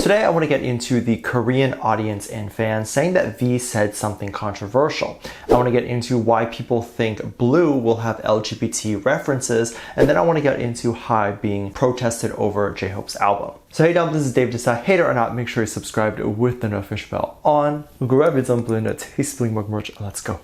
today I want to get into the Korean audience and fans saying that V said something controversial. I want to get into why people think Blue will have LGBT references, and then I want to get into HYBE being protested over JHope's album. So hey Dumplings, this is Dave. Decide hater or not, make sure you're subscribed with the notification bell on. Grab your Dumplings, tasting merch. Let's go.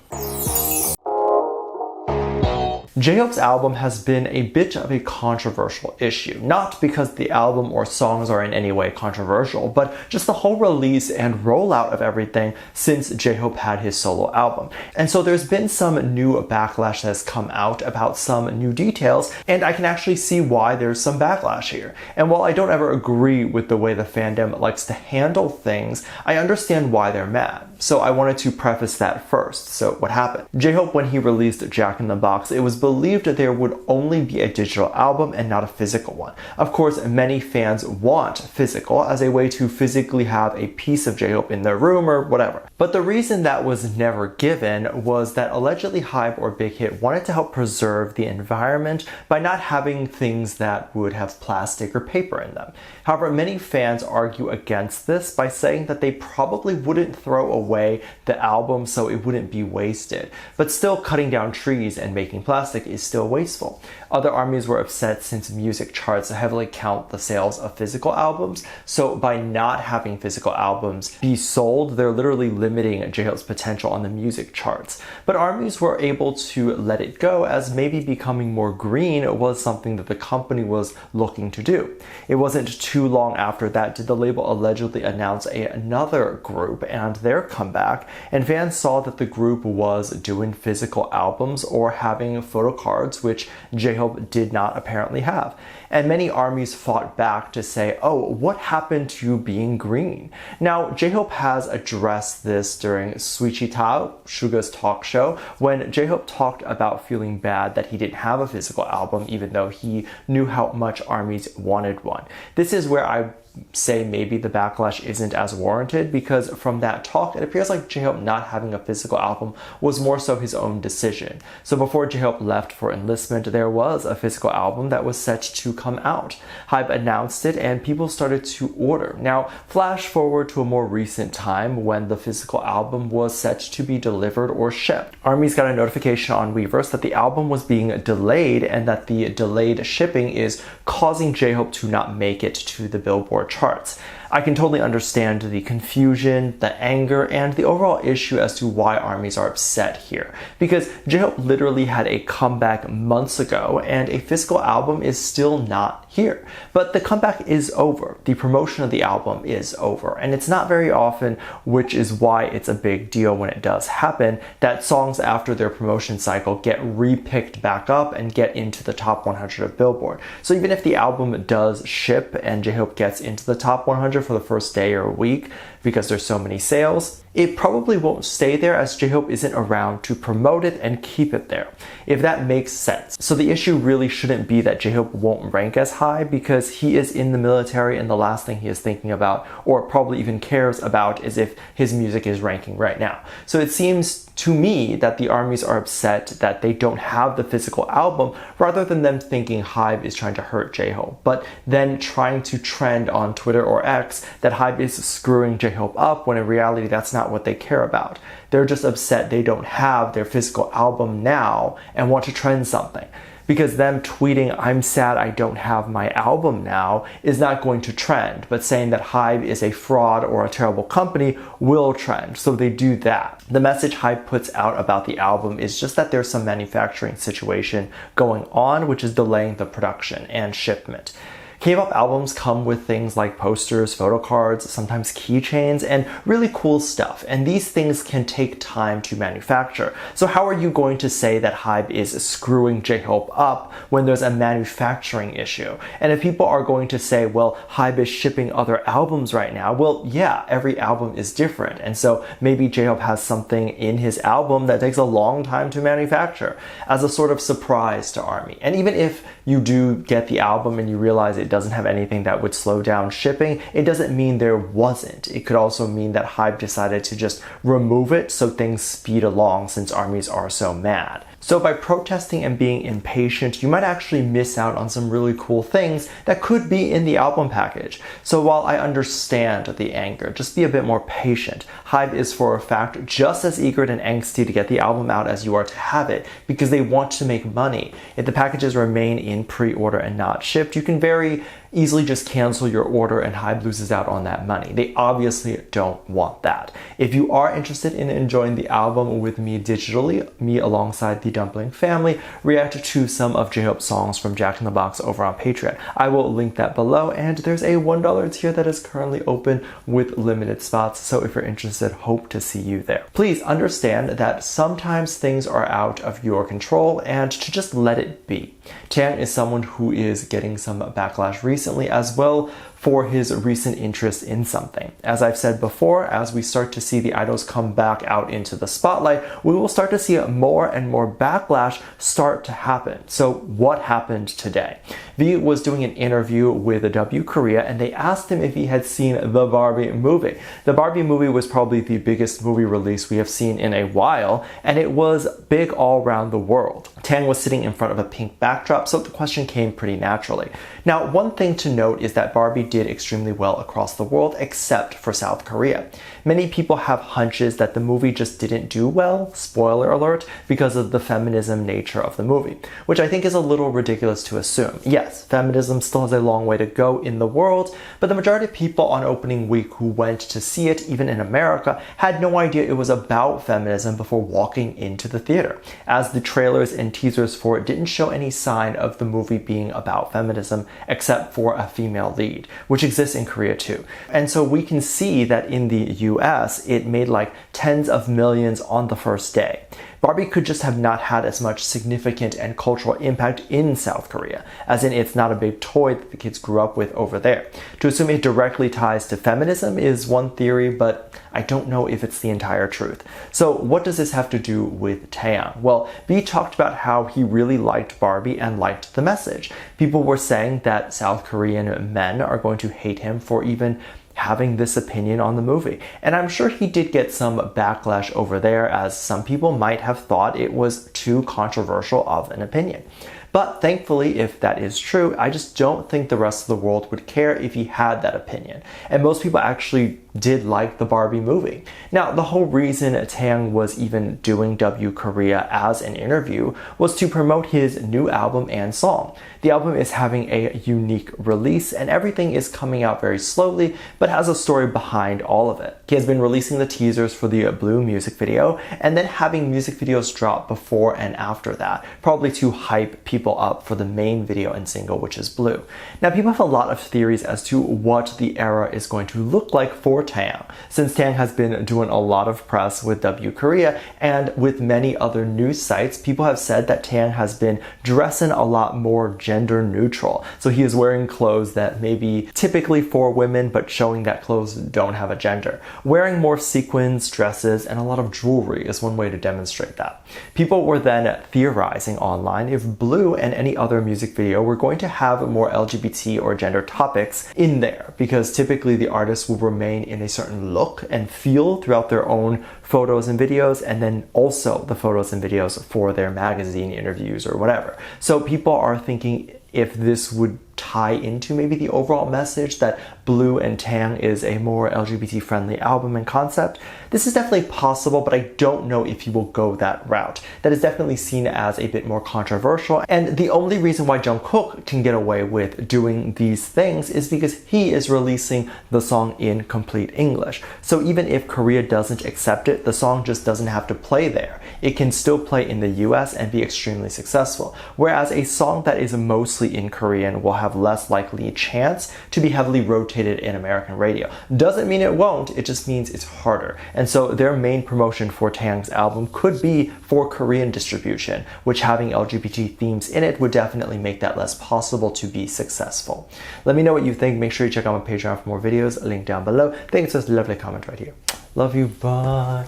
JHope's album has been a bit of a controversial issue, not because the album or songs are in any way controversial, but just the whole release and rollout of everything since JHope had his solo album. And so there's been some new backlash that has come out about some new details, and I can actually see why there's some backlash here. And while I don't ever agree with the way the fandom likes to handle things, I understand why they're mad. So I wanted to preface that first. So what happened? JHope, when he released Jack in the Box, it was believed that there would only be a digital album and not a physical one. Of course, many fans want physical as a way to physically have a piece of JHope in their room or whatever. But the reason that was never given was that allegedly HYBE or Big Hit wanted to help preserve the environment by not having things that would have plastic or paper in them. However, many fans argue against this by saying that they probably wouldn't throw away the album so it wouldn't be wasted. But still, cutting down trees and making plastic is still wasteful. Other armies were upset since music charts heavily count the sales of physical albums, so by not having physical albums be sold, they're literally limiting JHope's potential on the music charts. But armies were able to let it go as maybe becoming more green was something that the company was looking to do. It wasn't too long after that did the label allegedly announce another group and their comeback, and fans saw that the group was doing physical albums or having photo cards, which JHope did not apparently have. And many armies fought back to say, oh, what happened to being green? Now, JHope has addressed this during Suichita, Suga's talk show, when JHope talked about feeling bad that he didn't have a physical album, even though he knew how much armies wanted one. This is where I say maybe the backlash isn't as warranted, because from that talk, it appears like JHope not having a physical album was more so his own decision. So before JHope left for enlistment, there was a physical album that was set to come out. HYBE announced it and people started to order. Now, flash forward to a more recent time when the physical album was set to be delivered or shipped. Armies got a notification on Weverse that the album was being delayed and that the delayed shipping is causing JHope to not make it to the Billboard charts. I can totally understand the confusion, the anger, and the overall issue as to why armies are upset here. Because JHope literally had a comeback months ago and a physical album is still not here. But the comeback is over. The promotion of the album is over. And it's not very often, which is why it's a big deal when it does happen, that songs after their promotion cycle get re-picked back up and get into the top 100 of Billboard. So even if the album does ship and JHope gets into the top 100 for the first day or week because there's so many sales, it probably won't stay there as JHope isn't around to promote it and keep it there, if that makes sense. So the issue really shouldn't be that JHope won't rank as high, because he is in the military and the last thing he is thinking about, or probably even cares about, is if his music is ranking right now. So it seems to me that the armies are upset that they don't have the physical album, rather than them thinking HYBE is trying to hurt JHope, but then trying to trend on Twitter or X that HYBE is screwing JHope up, when in reality that's not what they care about. They're just upset they don't have their physical album now and want to trend something. Because them tweeting, "I'm sad I don't have my album now," is not going to trend, but saying that HYBE is a fraud or a terrible company will trend, so they do that. The message HYBE puts out about the album is just that there's some manufacturing situation going on which is delaying the production and shipment. K-pop albums come with things like posters, photo cards, sometimes keychains, and really cool stuff. And these things can take time to manufacture. So how are you going to say that HYBE is screwing JHope up when there's a manufacturing issue? And if people are going to say, well, HYBE is shipping other albums right now, well, yeah, every album is different. And so maybe JHope has something in his album that takes a long time to manufacture as a sort of surprise to ARMY. And even if you do get the album and you realize it doesn't have anything that would slow down shipping, it doesn't mean there wasn't. It could also mean that HYBE decided to just remove it so things speed along since armies are so mad. So by protesting and being impatient, you might actually miss out on some really cool things that could be in the album package. So while I understand the anger, just be a bit more patient. HYBE is for a fact just as eager and angsty to get the album out as you are to have it, because they want to make money. If the packages remain in pre-order and not shipped, you can very easily just cancel your order and HYBE loses out on that money. They obviously don't want that. If you are interested in enjoying the album with me digitally, me alongside the Dumpling family, react to some of JHope's songs from Jack in the Box over on Patreon. I will link that below, and there's a $1 tier that is currently open with limited spots, so if you're interested, hope to see you there. Please understand that sometimes things are out of your control and to just let it be. Taehyung is someone who is getting some backlash recently as well for his recent interest in something. As I've said before, as we start to see the idols come back out into the spotlight, we will start to see more and more backlash start to happen. So what happened today? V was doing an interview with W Korea and they asked him if he had seen the Barbie movie. The Barbie movie was probably the biggest movie release we have seen in a while, and it was big all around the world. Taehyung was sitting in front of a pink backdrop, so the question came pretty naturally. Now, one thing to note is that Barbie did extremely well across the world except for South Korea. Many people have hunches that the movie just didn't do well, spoiler alert, because of the feminism nature of the movie, which I think is a little ridiculous to assume. Yes, feminism still has a long way to go in the world, but the majority of people on opening week who went to see it, even in America, had no idea it was about feminism before walking into the theater, as the trailers and teasers for it didn't show any sign of the movie being about feminism except for a female lead, which exists in Korea too. And so we can see that in the US, it made like tens of millions on the first day. Barbie could just have not had as much significant and cultural impact in South Korea, as in it's not a big toy that the kids grew up with over there. To assume it directly ties to feminism is one theory, but I don't know if it's the entire truth. So what does this have to do with Taehyung? Well, B talked about how he really liked Barbie and liked the message. People were saying that South Korean men are going to hate him for even having this opinion on the movie. And I'm sure he did get some backlash over there, as some people might have thought it was too controversial of an opinion. But thankfully, if that is true, I just don't think the rest of the world would care if he had that opinion. And most people actually did like the Barbie movie. Now, the whole reason Taehyung was even doing W Korea as an interview was to promote his new album and song. The album is having a unique release and everything is coming out very slowly, but has a story behind all of it. He has been releasing the teasers for the Blue music video and then having music videos drop before and after that, probably to hype people up for the main video and single, which is Blue. Now, people have a lot of theories as to what the era is going to look like for Taehyung, since Taehyung has been doing a lot of press with W Korea, and with many other news sites, people have said that Taehyung has been dressing a lot more gender neutral. So he is wearing clothes that may be typically for women, but showing that clothes don't have a gender. Wearing more sequins, dresses, and a lot of jewelry is one way to demonstrate that. People were then theorizing online if Blue and any other music video were going to have more LGBT or gender topics in there, because typically the artists will remain in a certain look and feel throughout their own photos and videos, and then also the photos and videos for their magazine interviews or whatever. So people are thinking if this would tie into maybe the overall message that Blue and Taehyung is a more LGBT friendly album and concept. This is definitely possible, but I don't know if he will go that route. That is definitely seen as a bit more controversial, and the only reason why Jungkook can get away with doing these things is because he is releasing the song in complete English. So even if Korea doesn't accept it, the song just doesn't have to play there. It can still play in the US and be extremely successful, whereas a song that is mostly in Korean will have less likely chance to be heavily rotated in American radio. Doesn't mean it won't, it just means it's harder. And so their main promotion for Taehyung's album could be for Korean distribution, which having LGBT themes in it would definitely make that less possible to be successful. Let me know what you think. Make sure you check out my Patreon for more videos, link down below. Thanks for this lovely comment right here. Love you, bye.